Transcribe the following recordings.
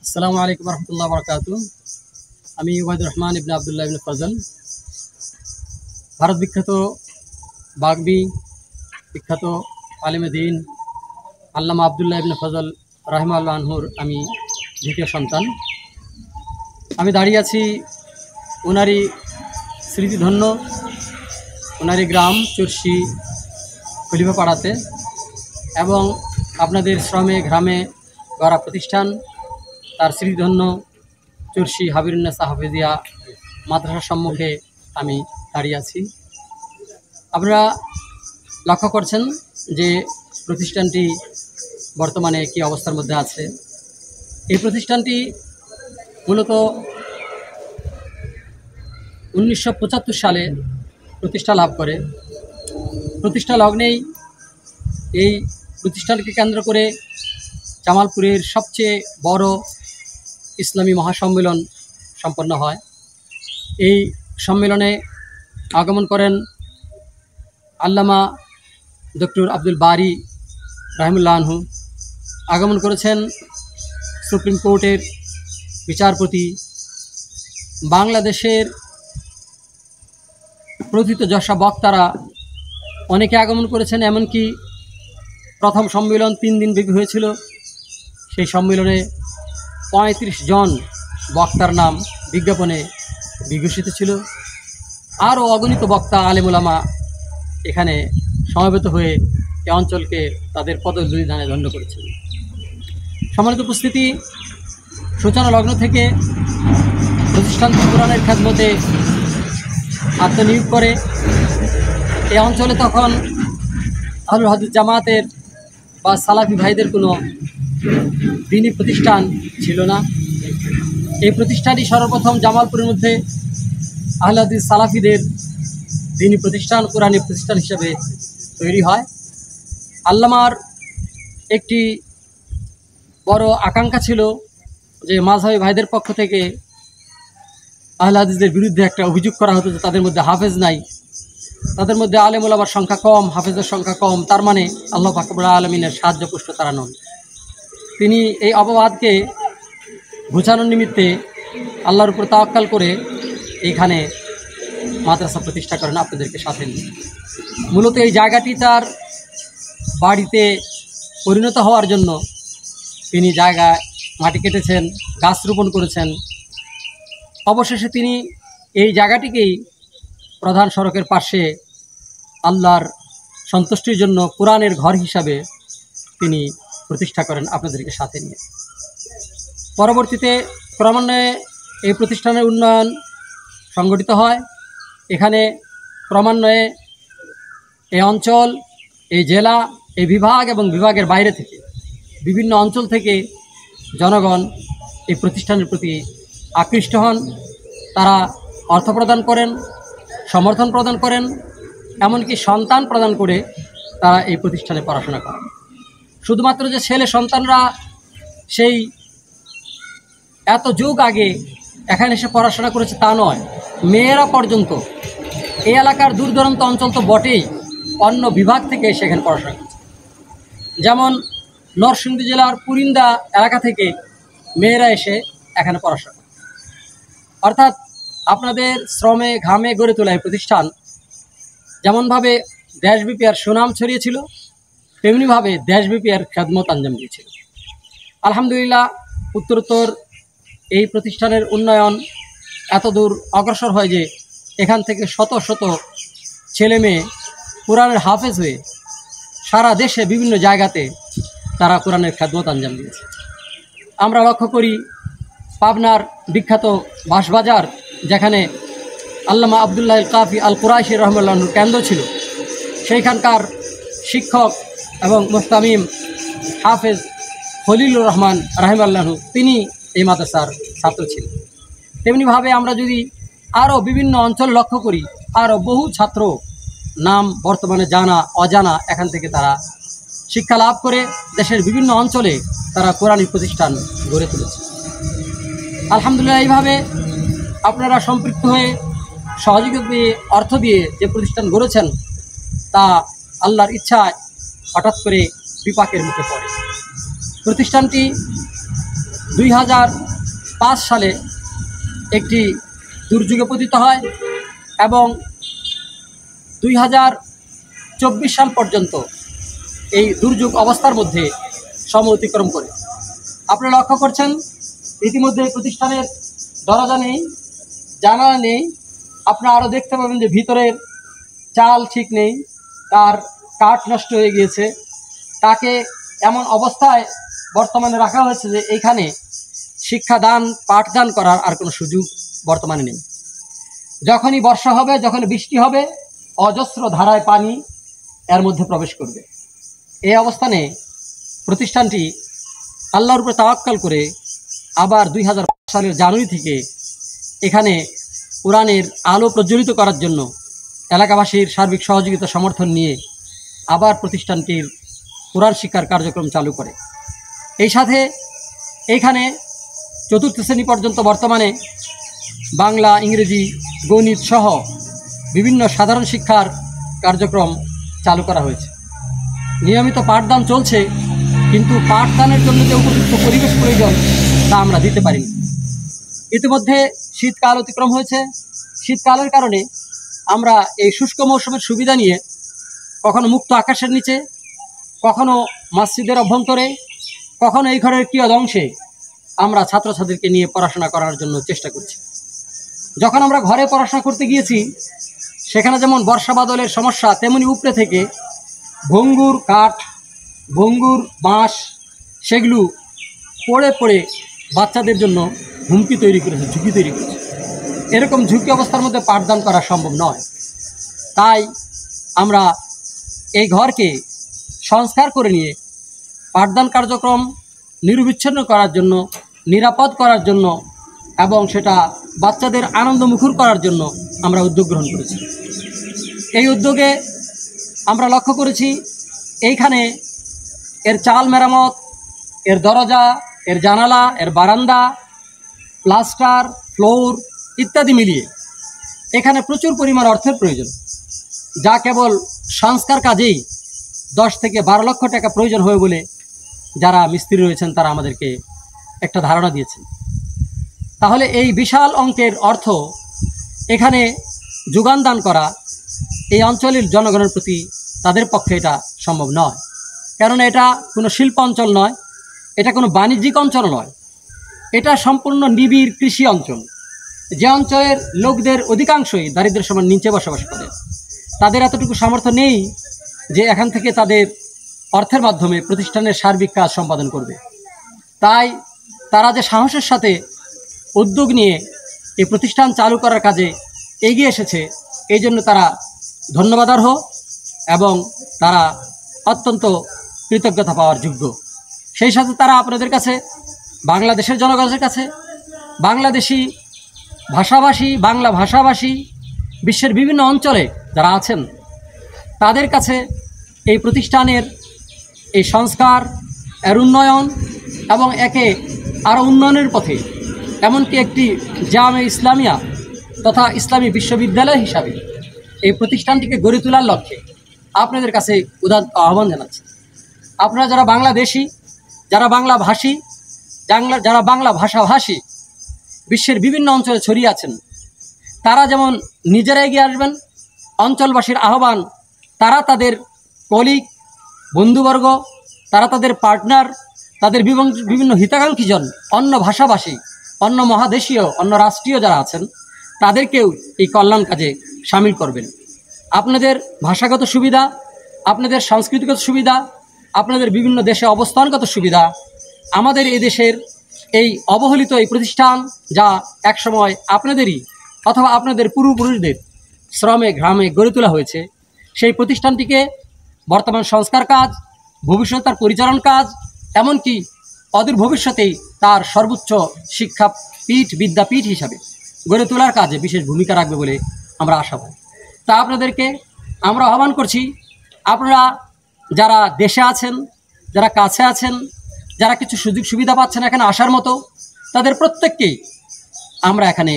আসসালামু আলাইকুম রহমতুল্লাহ বরকাতু। আমি ওবায়দুর রহমান ইবনে আবদুল্লাহ ইবনে ফজল, ভারত বিখ্যাত বাগবি, বিখ্যাত আলেমে দিন আল্লামা আবদুল্লাহ ইবনে ফজল রাহিমাহুল্লাহ আনহুর আমি দ্বিতীয় সন্তান। আমি দাঁড়িয়ে আছি ওনারই স্মৃতিধন্য ওনারই গ্রাম চুরশি খলিফাপাড়াতে, এবং আপনাদের শ্রমে ঘামে গড়া প্রতিষ্ঠান তার স্মৃতিধন্য চুরশি হাবিরুন্নেসা হাফেজিয়া মাদ্রাসার সম্মুখে আমি দাঁড়িয়ে আছি। আপনারা লক্ষ্য করছেন যে প্রতিষ্ঠানটি বর্তমানে কী অবস্থার মধ্যে আছে। এই প্রতিষ্ঠানটি মূলত 1975 সালে প্রতিষ্ঠা লাভ করে। প্রতিষ্ঠা লগ্নেই এই প্রতিষ্ঠানকে কেন্দ্র করে জামালপুরের সবচেয়ে বড় ইসলামী মহাসম্মেলন সম্পন্ন হয়। এই সম্মেলনে আগমন করেন আল্লামা ডক্টর আব্দুল বারী রাহিমাহুল্লাহ আনহু, আগমন করেছেন সুপ্রিম কোর্টের বিচারপতি, বাংলাদেশের প্রথিতযশা বক্তারা অনেকে আগমন করেছেন। এমনকি প্রথম সম্মেলন 3 দিন ব্যাপী হয়েছিল। সেই সম্মেলনে 35 জন বক্তার নাম বিজ্ঞাপনে বিঘোষিত ছিল। আরও অগণিত বক্তা আলেম ওলামা এখানে সমবেত হয়ে এ অঞ্চলকে তাদের পদধূলিদানে ধন্য করেছিল। সম্মানিত উপস্থিতি, সূচনা লগ্ন থেকে প্রতিষ্ঠান কোরআনের খেদমতে আত্মনিয়োগ করে। এ অঞ্চলে তখন আহলুল হাদিস জামাতের বা সালাফি ভাইদের কোনো দ্বীনি প্রতিষ্ঠান ছিল না। এই প্রতিষ্ঠানটি সর্বপ্রথম জামালপুরের মধ্যে আহলুল হাদিস সালাফিদের দ্বীনি প্রতিষ্ঠান, কোরআনী প্রতিষ্ঠান হিসেবে তৈরি হয়। আল্লামার একটি বড় আকাঙ্ক্ষা ছিল যে মাযহাবী ভাইদের পক্ষ থেকে আহলে হাদিসদের বিরুদ্ধে একটা অভিযোগ করা হতো যে তাদের মধ্যে হাফেজ নাই, তাদের মধ্যে আলেম ওলামার সংখ্যা কম, হাফেজের সংখ্যা কম, তার মানে আল্লাহ পাক রব্বুল আলামিনের সাহায্যপুষ্ট তারা নন। তিনি এই অপবাদকে ঘুচানোর নিমিত্তে আল্লাহর উপর তাওয়াক্কাল করে এইখানে মাদ্রাসা প্রতিষ্ঠা করেন আপনাদেরকে সাথে নিয়ে। মূলত এই জায়গাটি তার বাড়িতে পরিণত হওয়ার জন্য তিনি জায়গায় মাটি কেটেছেন, গাছ রোপণ করেছেন। অবশেষে তিনি এই জায়গাটিকেই প্রধান সড়কের পাশে আল্লাহর সন্তুষ্টির জন্য কোরআনের ঘর হিসাবে তিনি প্রতিষ্ঠা করেন আপনাদেরকে সাথে নিয়ে। পরবর্তীতে ক্রমান্বয়ে এই প্রতিষ্ঠানের উন্নয়ন সংগঠিত হয়। এখানে ক্রমান্বয়ে এই অঞ্চল, এই জেলা, এই বিভাগ এবং বিভাগের বাইরে থেকে বিভিন্ন অঞ্চল থেকে জনগণ এই প্রতিষ্ঠানের প্রতি আকৃষ্ট হন। তারা অর্থ প্রদান করেন, সমর্থন প্রদান করেন, এমনকি সন্তান প্রদান করে তারা এই প্রতিষ্ঠানে পড়াশোনা করেন। শুধুমাত্র যে ছেলে সন্তানরা সেই এত যুগ আগে এখানে এসে পড়াশোনা করেছে তা নয়, মেয়েরা পর্যন্ত এই এলাকার দূর দূরান্ত অঞ্চল তো বটেই, অন্য বিভাগ থেকে এসে এখানে পড়াশোনা করছে। যেমন নরসিংদী জেলার পুরিন্দা এলাকা থেকে মেয়েরা এসে এখানে পড়াশোনা করে। অর্থাৎ আপনাদের শ্রমে ঘামে গড়ে তোলা এই প্রতিষ্ঠান যেমনভাবে দেশব্যাপী আর সুনাম ছড়িয়েছিল, তেমনিভাবে দেশব্যাপী আর খেদমত আঞ্জাম দিয়েছিল। আলহামদুলিল্লাহ, উত্তরোত্তর এই প্রতিষ্ঠানের উন্নয়ন এত দূর অগ্রসর হয় যে এখান থেকে শত শত ছেলে মেয়ে কোরআনের হাফেজ হয়ে সারা দেশে বিভিন্ন জায়গাতে তারা কোরআনের খেদমত আঞ্জাম দিয়েছে। আমরা লক্ষ্য করি পাবনার বিখ্যাত বাঁশবাজার, যেখানে আল্লামা আবদুল্লাহ আল কাফি আল কুরাইশি রাহিমাহুল্লাহর কেন্দ্র ছিল, সেইখানকার শিক্ষক এবং মুহতামিম হাফেজ খলিলুর রহমান রাহিমাহুল্লাহ তিনি এই মাদ্রাসার ছাত্র ছিলেন। তেমনিভাবে আমরা যদি আরও বিভিন্ন অঞ্চল লক্ষ্য করি, আরও বহু ছাত্র নাম বর্তমানে জানা অজানা এখান থেকে তারা শিক্ষা লাভ করে দেশের বিভিন্ন অঞ্চলে তারা কোরআনী প্রতিষ্ঠান গড়ে তুলেছে। আলহামদুলিল্লাহ, এইভাবে আপনারা সম্পৃক্ত হয়ে সহযোগিতা দিয়ে, অর্থ দিয়ে যে প্রতিষ্ঠান গড়েছেন তা আল্লাহর ইচ্ছায় হঠাৎ করে বিপাকের মুখে পড়ে। প্রতিষ্ঠানটি 2005 সালে একটি দুর্যোগে পতিত হয় এবং 2024 সাল পর্যন্ত এই দুর্যোগ অবস্থার মধ্যে সময় অতিক্রম করে। আপনারা লক্ষ্য করছেন ইতিমধ্যে প্রতিষ্ঠানের দরজা নেই, জানালা নেই। আপনারা আরও দেখতে পাবেন যে ভিতরের চাল ঠিক নেই, তার কাঠ নষ্ট হয়ে গিয়েছে। তাকে এমন অবস্থায় বর্তমানে রাখা হয়েছে যে এইখানে শিক্ষাদান পাঠদান করার আর কোনো সুযোগ বর্তমানে নেই। যখনই বর্ষা হবে, যখনই বৃষ্টি হবে, অজস্র ধারায় পানি এর মধ্যে প্রবেশ করবে। এই অবস্থানে প্রতিষ্ঠানটি আল্লাহর উপরে তাওয়াক্কাল করে আবার 2005 সালের জানুয়ারি থেকে এখানে কোরআনের আলো প্রজ্বলিত করার জন্য এলাকাবাসীর সার্বিক সহযোগিতা সমর্থন নিয়ে আবার প্রতিষ্ঠানটির কোরআন শিক্ষার কার্যক্রম চালু করে। এই সাথে এইখানে চতুর্থ শ্রেণী পর্যন্ত বর্তমানে বাংলা, ইংরেজি, গণিত সহ বিভিন্ন সাধারণ শিক্ষার কার্যক্রম চালু করা হয়েছে। নিয়মিত পাঠদান চলছে, কিন্তু পাঠদানের জন্য যে উপযুক্ত পরিবেশ প্রয়োজন তা আমরা দিতে পারিনি। ইতিমধ্যে শীতকাল অতিক্রম হয়েছে। শীতকালের কারণে আমরা এই শুষ্ক মৌসুমের সুবিধা নিয়ে কখনো মুক্ত আকাশের নিচে, কখনো মসজিদের অভ্যন্তরে, কখনো এই ঘরের কিয়দ অংশে আমরা ছাত্রছাত্রীদেরকে নিয়ে পড়াশোনা করার জন্য চেষ্টা করছি। যখন আমরা ঘরে পড়াশোনা করতে গিয়েছি, সেখানে যেমন বর্ষা বাদলের সমস্যা, তেমনি উপরে থেকে ভঙ্গুর কাঠ, ভঙ্গুর বাঁশ, সেগুলো পড়ে পড়ে বাচ্চাদের জন্য হুমকি তৈরি করেছে, ঝুঁকি তৈরি করেছে। এরকম ঝুঁকি অবস্থার মধ্যে পাঠদান করা সম্ভব নয়। তাই আমরা এই ঘরকে সংস্কার করে নিয়ে পাঠদান কার্যক্রম নিরবিচ্ছিন্ন করার জন্য, নিরাপদ করার জন্য এবং সেটা বাচ্চাদের আনন্দমুখর করার জন্য আমরা উদ্যোগ গ্রহণ করেছি। এই উদ্যোগে আমরা লক্ষ্য করেছি এইখানে এর চাল মেরামত, এর দরজা, এর জানালা, এর বারান্দা, প্লাস্টার, ফ্লোর ইত্যাদি মিলিয়ে এখানে প্রচুর পরিমাণ অর্থের প্রয়োজন, যা কেবল সংস্কার কাজেই 10 থেকে 12 লক্ষ টাকা প্রয়োজন হবে বলে যারা মিস্ত্রি রয়েছেন তারা আমাদেরকে একটা ধারণা দিয়েছেন। তাহলে এই বিশাল অঙ্কের অর্থ এখানে যোগান দান করা এই অঞ্চলের জনগণের প্রতি তাদের পক্ষে এটা সম্ভব নয়। কারণ এটা কোনো শিল্প অঞ্চল নয়, এটা কোনো বাণিজ্যিক অঞ্চল নয়, এটা সম্পূর্ণ নিবিড় কৃষি অঞ্চল। যে অঞ্চলের লোকদের অধিকাংশই দারিদ্র্য সীমার নিচে বসবাস করে, তাদের এতটুকু সামর্থ্য নেই যে এখান থেকে তাদের অর্থের মাধ্যমে প্রতিষ্ঠানের সার্বিক কাজ সম্পাদন করবে। তাই তারা যে সাহসের সাথে উদ্যোগ নিয়ে এই প্রতিষ্ঠান চালু করার কাজে এগিয়ে এসেছে, এই জন্য তারা ধন্যবাদার্হ এবং তারা অত্যন্ত কৃতজ্ঞতা পাওয়ার যোগ্য। সেই সাথে তারা আপনাদের কাছে, বাংলাদেশের জনগণের কাছে, বাংলাদেশি ভাষাভাষী, বাংলা ভাষাভাষী বিশ্বের বিভিন্ন অঞ্চলে যারা আছেন তাদের কাছে এই প্রতিষ্ঠানের এই সংস্কার, এর উন্নয়ন এবং একে আরও উন্নয়নের পথে, এমনকি একটি জামে ইসলামিয়া তথা ইসলামী বিশ্ববিদ্যালয় হিসাবে এই প্রতিষ্ঠানটিকে গড়ে তোলার লক্ষ্যে আপনাদের কাছে উদাত্ত আহ্বান জানাচ্ছি। আপনারা যারা বাংলাদেশি, যারা বাংলা ভাষী, যারা বাংলা ভাষাভাষী বিশ্বের বিভিন্ন অঞ্চলে ছড়িয়ে আছেন, তারা যেমন নিজেরা এগিয়ে আসবেন, অঞ্চলবাসীর আহ্বান, তারা তাদের কলিগ, বন্ধুবর্গ, তারা তাদের পার্টনার, তাদের বিভিন্ন হিতাকাঙ্ক্ষীজন, অন্য ভাষাভাষী, অন্য মহাদেশীয়, অন্য রাষ্ট্রীয় যারা আছেন তাদেরকেও এই কল্যাণ কাজে সামিল করবেন। আপনাদের ভাষাগত সুবিধা, আপনাদের সাংস্কৃতিগত সুবিধা, আপনাদের বিভিন্ন দেশে অবস্থানগত সুবিধা, আমাদের এই দেশের এই অবহেলিত এই প্রতিষ্ঠান যা একসময় আপনাদেরই অথবা আপনাদের পূর্বপুরুষদের শ্রমে ঘামে গড়ে তোলা হয়েছে, সেই প্রতিষ্ঠানটিকে বর্তমান সংস্কার কাজ, ভবিষ্যৎ তার পরিচালন কাজ, এমনকি অদূর ভবিষ্যতেই তার সর্বোচ্চ শিক্ষা পীঠ, বিদ্যাপীঠ হিসাবে গড়ে তোলার কাজে বিশেষ ভূমিকা রাখবে বলে আমরা আশাবাদী। তা আপনাদেরকে আমরা আহ্বান করছি, আপনারা যারা দেশে আছেন, যারা কাছে আছেন, যারা কিছু সুযোগ সুবিধা পাচ্ছেন এখানে আসার মতো, তাদের প্রত্যেককেই আমরা এখানে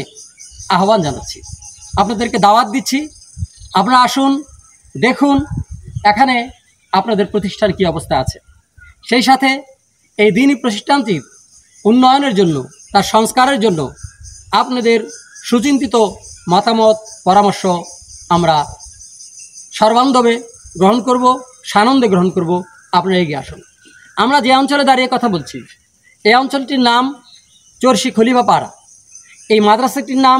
আহ্বান জানাচ্ছি, আপনাদেরকে দাওয়াত দিচ্ছি। আপনারা আসুন, দেখুন এখানে আপনাদের প্রতিষ্ঠান কী অবস্থা আছে। সেই সাথে এই দিনই প্রতিষ্ঠানটির উন্নয়নের জন্য, তার সংস্কারের জন্য আপনাদের সুচিন্তিত মতামত পরামর্শ আমরা সর্বান্ধবে গ্রহণ করব, সানন্দে গ্রহণ করব। আপনারা এগিয়ে আসুন। আমরা যে অঞ্চলে দাঁড়িয়ে কথা বলছি, এই অঞ্চলটির নাম চরশি খলিফাপাড়া। এই মাদ্রাসাটির নাম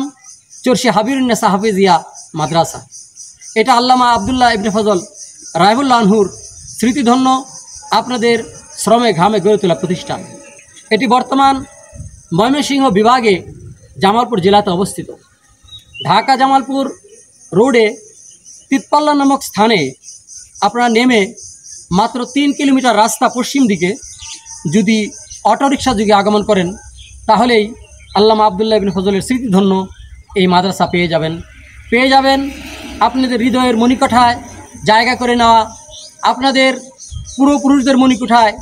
চরশি হাবিবুন্নেসা হাফিজিয়া মাদ্রাসা। এটা আল্লামা আবদুল্লাহ ইবনে ফজল রাহিমাহুল্লাহ আনহুর স্মৃতিধন্য আপনাদের শ্রমে ঘামে গড়ে তোলা প্রতিষ্ঠান। এটি বর্তমান ময়মনসিংহ বিভাগে জামালপুর জেলাতে অবস্থিত। ঢাকা জামালপুর রোডে তিতপাল্লা নামক স্থানে আপনারা নেমে মাত্র 3 কিলোমিটার রাস্তা পশ্চিম দিকে যদি অটোরিকশা যুগে আগমন করেন, তাহলেই আল্লামা আবদুল্লাহ ইবনে ফজলের স্মৃতিধন্য এই মাদ্রাসা পেয়ে যাবেন। আপনাদের হৃদয়ের মণিকোঠায় জায়গা করে নেওয়া, আপনাদের পূর্বপুরুষদের মণিকোঠায়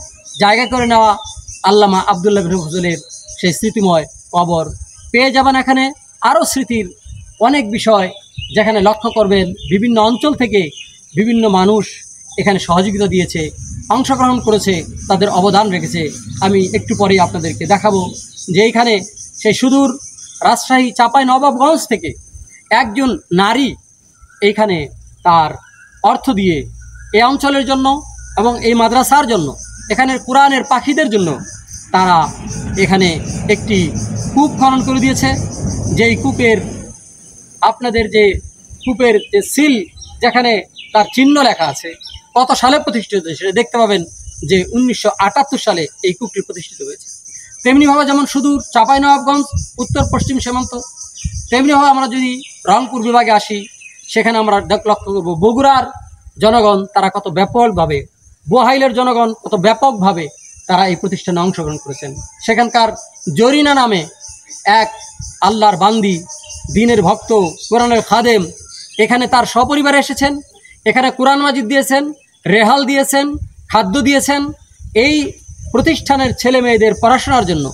জায়গা করে নেওয়া আল্লামা আবদুল্লাহ ইবনে ফজলের সেই স্মৃতিময় কবর পেয়ে যাবেন। এখানে আরও স্মৃতির অনেক বিষয়, যেখানে লক্ষ্য করবেন বিভিন্ন অঞ্চল থেকে বিভিন্ন মানুষ এখানে সহযোগিতা দিয়েছে, অংশগ্রহণ করেছে, তাদের অবদান রেখেছে। আমি একটু পরেই আপনাদেরকে দেখাবো যে এইখানে সেই সুদূর রাজশাহী চাঁপাইনবাবগঞ্জ থেকে একজন নারী এইখানে তার অর্থ দিয়ে এই অঞ্চলের জন্য এবং এই মাদ্রাসার জন্য, এখানের কোরআনের পাখিদের জন্য তারা এখানে একটি কূপ খনন করে দিয়েছে। যেই কূপের আপনাদের যে কূপের যে সিল, যেখানে তার চিহ্ন লেখা আছে, কত সালে প্রতিষ্ঠিত সেটা দেখতে পাবেন যে 1978 সালে এই কূপটি প্রতিষ্ঠিত হয়েছে। তেমনিভাবে যেমন সুদূর চাঁপাইনবাবগঞ্জ উত্তর পশ্চিম সীমান্ত, তেমনিভাবে আমরা যদি রংপুর বিভাগে আসি, সেখানে আমরা লক্ষ্য করব বগুড়ার জনগণ তারা কত ব্যাপকভাবে, বোহাইলের জনগণ কত ব্যাপকভাবে তারা এই প্রতিষ্ঠানে অংশগ্রহণ করেছেন। সেখানকার জরিনা নামে এক আল্লাহর বান্দি, দ্বীনের ভক্ত, কোরআনের খাদেম এখানে তার সপরিবারে এসেছেন। এখানে কোরআন মাজিদ দিয়েছেন, রেহাল দিয়েছেন, খাদ্য দিয়েছেন এই প্রতিষ্ঠানের ছেলে মেয়েদের পড়াশোনার জন্য।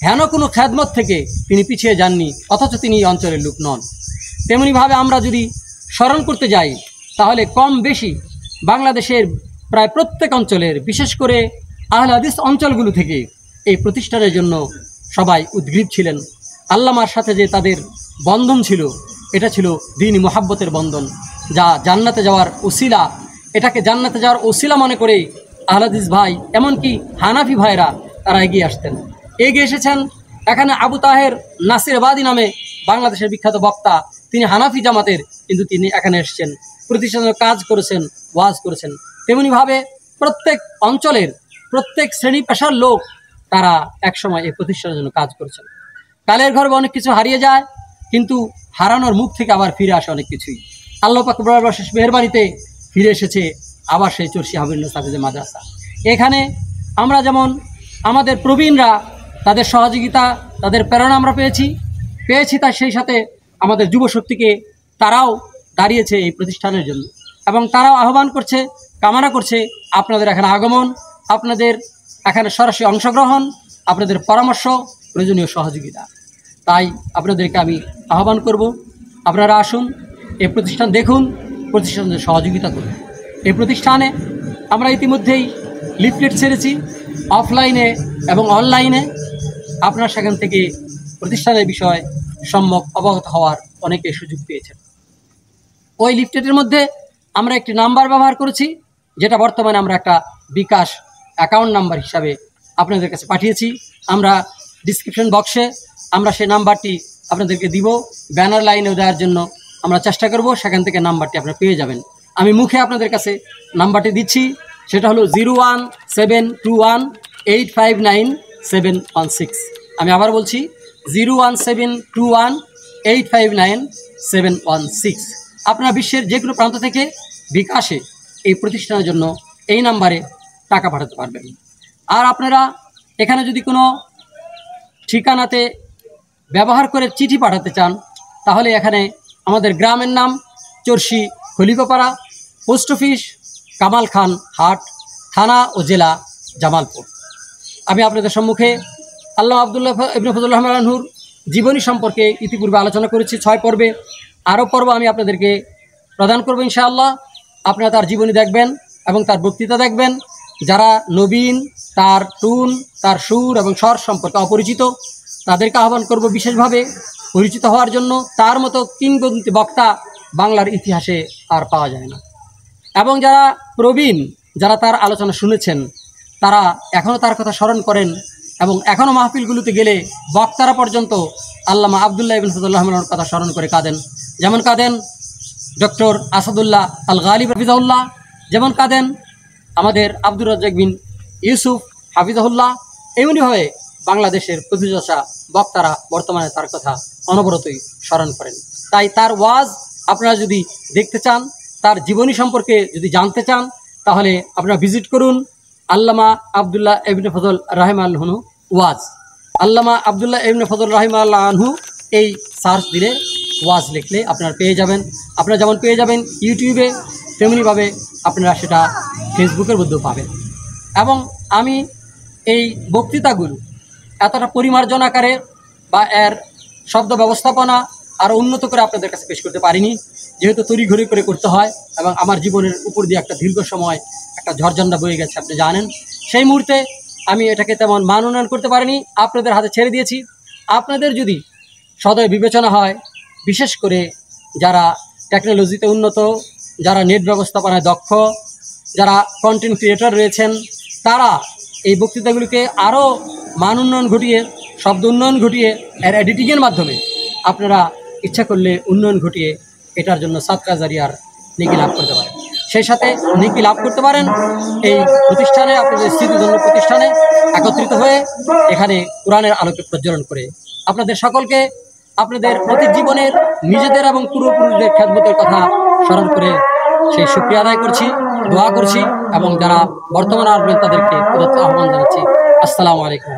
হেন কোনো খেদমত থেকে তিনি পিছিয়ে যাননি, অথচ তিনি এই অঞ্চলের লোক নন। তেমনিভাবে আমরা যদি স্মরণ করতে যাই, তাহলে কম বেশি বাংলাদেশের প্রায় প্রত্যেক অঞ্চলের, বিশেষ করে আহলে হাদিস অঞ্চলগুলো থেকে এই প্রতিষ্ঠানের জন্য সবাই উদ্গ্রীব ছিলেন। আল্লামার সাথে যে তাদের বন্ধন ছিল, এটা ছিল দ্বীনি মোহাব্বতের বন্ধন, যা জান্নাতে যাওয়ার ওসিলা। এটাকে জান্নাতে যাওয়ার ওসিলা মনে করেই আহলে হাদিস ভাই, এমনকি হানাফি ভাইরা তারা এগিয়ে আসতেন, এগিয়ে এসেছেন। এখানে আবু তাহের নাসিরাবাদী নামে বাংলাদেশের বিখ্যাত বক্তা, তিনি হানাফি জামাতের, কিন্তু তিনি এখানে এসেছেন, প্রতিষ্ঠানের কাজ করেছেন, ওয়াজ করেছেন। তেমনিভাবে প্রত্যেক অঞ্চলের প্রত্যেক শ্রেণী পেশার লোক তারা একসময় এই প্রতিষ্ঠানের জন্য কাজ করেছেন। কালের গর্ভে অনেক কিছু হারিয়ে যায়, কিন্তু হারানোর মুখ থেকে আবার ফিরে আসে অনেক কিছুই। আল্লাহ পাক রব্বুল শেষ মেহেরবানিতে ফিরে এসেছে আবার সেই চরশি হাবিবুন্নেসা হাফিজিয়া মাদ্রাসা। এখানে আমরা যেমন আমাদের প্রবীণরা তাদের সহযোগিতা, তাদের প্রেরণা আমরা পেয়েছি, তার সেই সাথে আমাদের যুবশক্তিকে তারাও দাঁড়িয়েছে এই প্রতিষ্ঠানের জন্য, এবং তারাও আহ্বান করছে, কামনা করছে আপনাদের এখানে আগমন, আপনাদের এখানে সরাসরি অংশগ্রহণ, আপনাদের পরামর্শ, প্রয়োজনীয় সহযোগিতা। তাই আপনাদেরকে আমি আহ্বান করব, আপনারা আসুন, এই প্রতিষ্ঠান দেখুন, প্রতিষ্ঠানের সহযোগিতা করুন। এই প্রতিষ্ঠানে আমরা ইতিমধ্যেই লিফলেট ছেড়েছি অফলাইনে এবং অনলাইনে। আপনারা সেখান থেকে প্রতিষ্ঠানের বিষয় সম্যক অবগত হওয়ার অনেকে সুযোগ পেয়েছেন। ওই লিফলেটের মধ্যে আমরা একটি নাম্বার ব্যবহার করেছি, যেটা বর্তমানে আমরা একটা বিকাশ অ্যাকাউন্ট নাম্বার হিসাবে আপনাদের কাছে পাঠিয়েছি। আমরা ডিসক্রিপশন বক্সে আমরা সেই নাম্বারটি আপনাদেরকে দিব, ব্যানার লাইনেও দেওয়ার জন্য আমরা চেষ্টা করব, সেখান থেকে নাম্বারটি আপনারা পেয়ে যাবেন। আমি মুখে আপনাদের কাছে নাম্বারটি দিচ্ছি, সেটা হলো 01721859716। আমি আবার বলছি 01721859716। আপনারা বিশ্বের যে কোনো প্রান্ত থেকে বিকাশে এই প্রতিষ্ঠানের জন্য এই নাম্বারে টাকা পাঠাতে পারবেন। আর আপনারা এখানে যদি কোনো ঠিকানাতে ব্যবহার করে চিঠি পাঠাতে চান, তাহলে এখানে আমাদের গ্রামের নাম চরশি খলিফাপাড়া, পোস্ট অফিস কামাল খান হাট, থানা ও জেলা জামালপুর। আমি আপনাদের সম্মুখে আল্লামা আবদুল্লাহ ইবনে ফজল রহমান আনহুর জীবনী সম্পর্কে ইতিপূর্বে আলোচনা করেছি 6 পর্বে। আরও পর্ব আমি আপনাদেরকে প্রদান করব ইনশাআল্লাহ। আপনারা তার জীবনী দেখবেন এবং তার বক্তৃতা দেখবেন, যারা নবীন, তার টুন, তার সুর এবং স্বর সম্পর্কে অপরিচিত, তাদেরকে আহ্বান করব বিশেষভাবে পরিচিত হওয়ার জন্য। তার মতো কিংবদন্তি বক্তা বাংলার ইতিহাসে আর পাওয়া যায় না। এবং যারা প্রবীণ, যারা তার আলোচনা শুনেছেন, তারা এখনও তার কথা স্মরণ করেন এবং এখনও মাহফিলগুলোতে গেলে বক্তারা পর্যন্ত আল্লামা আবদুল্লাহ ইবনে ফজলুর রহমানের কথা স্মরণ করে কাঁদেন। যেমন কাঁদেন ডক্টর আসাদুল্লাহ আল গালিব হাফিজাহুল্লাহ, যেমন কাঁদেন আমাদের আব্দুর রাজ্জাক বিন ইউসুফ হাফিজাহুল্লাহ। এমনিভাবে বাংলাদেশের প্রতিষ্ঠাতা বক্তারা বর্তমানে তার কথা অনবরতই স্মরণ করেন। তাই তার ওয়াজ আপনারা যদি দেখতে চান, তার জীবনী সম্পর্কে যদি জানতে চান, তাহলে আপনারা ভিজিট করুন আল্লামা আবদুল্লাহ ইবনে ফজল রাহিমাহুল্লাহ আনহু ওয়াজ। আল্লামা আবদুল্লাহ ইবনে ফজল রাহিমাহুল্লাহ আনহু এই সার্চ দিলে ওয়াজ লিখলে আপনারা পেয়ে যাবেন। আপনারা যেমন পেয়ে যাবেন ইউটিউবে, তেমনিভাবে আপনারা সেটা ফেসবুকের মধ্যেও পাবেন। এবং আমি এই বক্তৃতাগুলো এতটা পরিমার্জন আকারে বা এর শব্দ ব্যবস্থাপনা আরও উন্নত করে আপনাদের কাছে পেশ করতে পারিনি, যেহেতু তড়িঘড়ি করে করতে হয় এবং আমার জীবনের উপর দিয়ে একটা দীর্ঘ সময় একটা ঝড়ঝণ্ডা বয়ে গেছে, আপনি জানেন। সেই মুহূর্তে আমি এটাকে তেমন মান উন্নয়ন করতে পারিনি, আপনাদের হাতে ছেড়ে দিয়েছি। আপনাদের যদি সদয় বিবেচনা হয়, বিশেষ করে যারা টেকনোলজিতে উন্নত, যারা নেট ব্যবস্থাপনায় দক্ষ, যারা কন্টেন্ট ক্রিয়েটর রয়েছেন, তারা এই বক্তৃতাগুলিকে আরও মান উন্নয়ন ঘটিয়ে, শব্দ উন্নয়ন ঘটিয়ে, এর এডিটিংয়ের মাধ্যমে আপনারা ইচ্ছা করলে উন্নয়ন ঘটিয়ে এটার জন্য সাদকা জারিয়ার নেকি লাভ করতে পারেন। সেই সাথে নেকি লাভ করতে পারেন এই প্রতিষ্ঠানে, আপনাদের স্মৃতিধন্য প্রতিষ্ঠানে একত্রিত হয়ে এখানে কোরআনের আলোকে প্রজ্বলন করে। আপনাদের সকলকে আপনাদের অতীত জীবনের নিজেদের এবং পূর্বপুরুষদের খেদমতের কথা স্মরণ করে সেই শুকরিয়া আদায় করছি, দোয়া করছি এবং যারা বর্তমানে আসবেন তাদেরকে আহ্বান জানাচ্ছি। আসসালামু আলাইকুম।